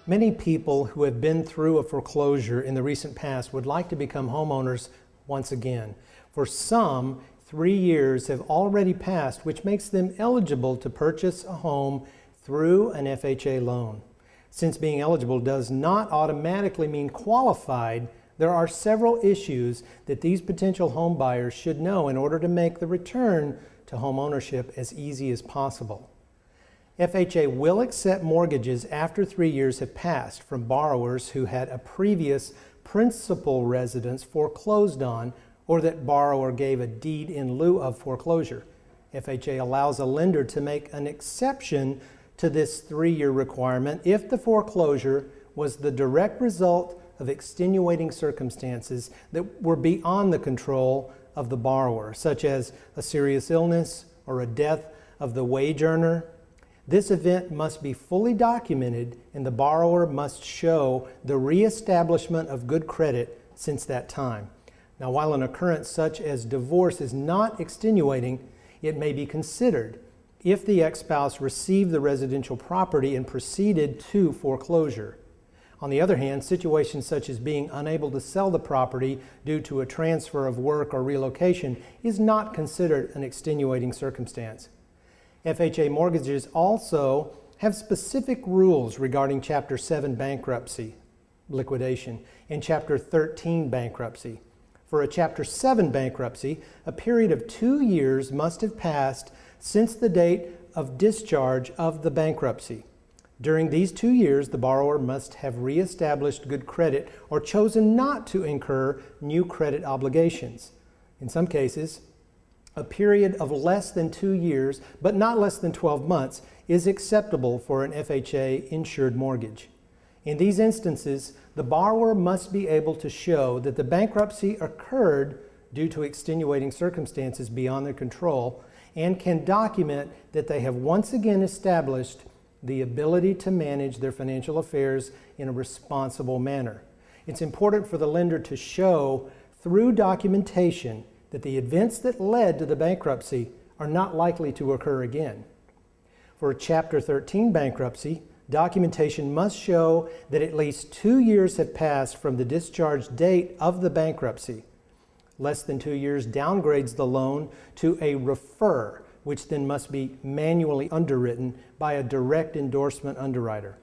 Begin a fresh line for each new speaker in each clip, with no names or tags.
Many people who have been through a foreclosure in the recent past would like to become homeowners once again. For some, 3 years have already passed, which makes them eligible to purchase a home through an FHA loan. Since being eligible does not automatically mean qualified, there are several issues that these potential home buyers should know in order to make the return to home ownership as easy as possible. FHA will accept mortgages after 3 years have passed from borrowers who had a previous principal residence foreclosed on or that borrower gave a deed in lieu of foreclosure. FHA allows a lender to make an exception to this 3-year requirement if the foreclosure was the direct result of extenuating circumstances that were beyond the control of the borrower, such as a serious illness or a death of the wage earner. This event must be fully documented and the borrower must show the reestablishment of good credit since that time. Now, while an occurrence such as divorce is not extenuating, it may be considered if the ex-spouse received the residential property and proceeded to foreclosure. On the other hand, situations such as being unable to sell the property due to a transfer of work or relocation is not considered an extenuating circumstance. FHA mortgages also have specific rules regarding Chapter 7 bankruptcy liquidation and Chapter 13 bankruptcy. For a Chapter 7 bankruptcy, a period of 2 years must have passed since the date of discharge of the bankruptcy. During these 2 years, the borrower must have reestablished good credit or chosen not to incur new credit obligations. In some cases, a period of less than 2 years, but not less than 12 months, is acceptable for an FHA insured mortgage. In these instances, the borrower must be able to show that the bankruptcy occurred due to extenuating circumstances beyond their control and can document that they have once again established the ability to manage their financial affairs in a responsible manner. It's important for the lender to show through documentation that the events that led to the bankruptcy are not likely to occur again. For a Chapter 13 bankruptcy, documentation must show that at least 2 years have passed from the discharge date of the bankruptcy. Less than 2 years downgrades the loan to a refer, which then must be manually underwritten by a direct endorsement underwriter.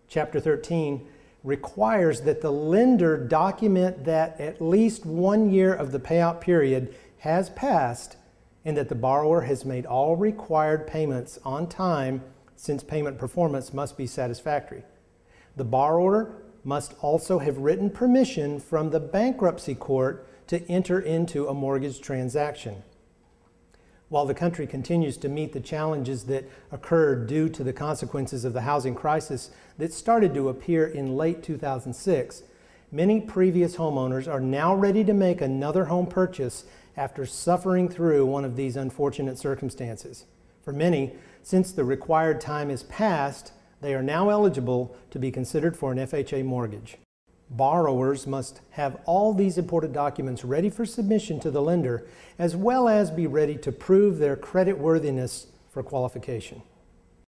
Chapter 13 requires that the lender document that at least 1 year of the payout period has passed and that the borrower has made all required payments on time, since payment performance must be satisfactory. The borrower must also have written permission from the bankruptcy court to enter into a mortgage transaction. While the country continues to meet the challenges that occurred due to the consequences of the housing crisis that started to appear in late 2006, many previous homeowners are now ready to make another home purchase after suffering through one of these unfortunate circumstances. For many, since the required time is passed, they are now eligible to be considered for an FHA mortgage. Borrowers must have all these important documents ready for submission to the lender, as well as be ready to prove their credit worthiness for qualification.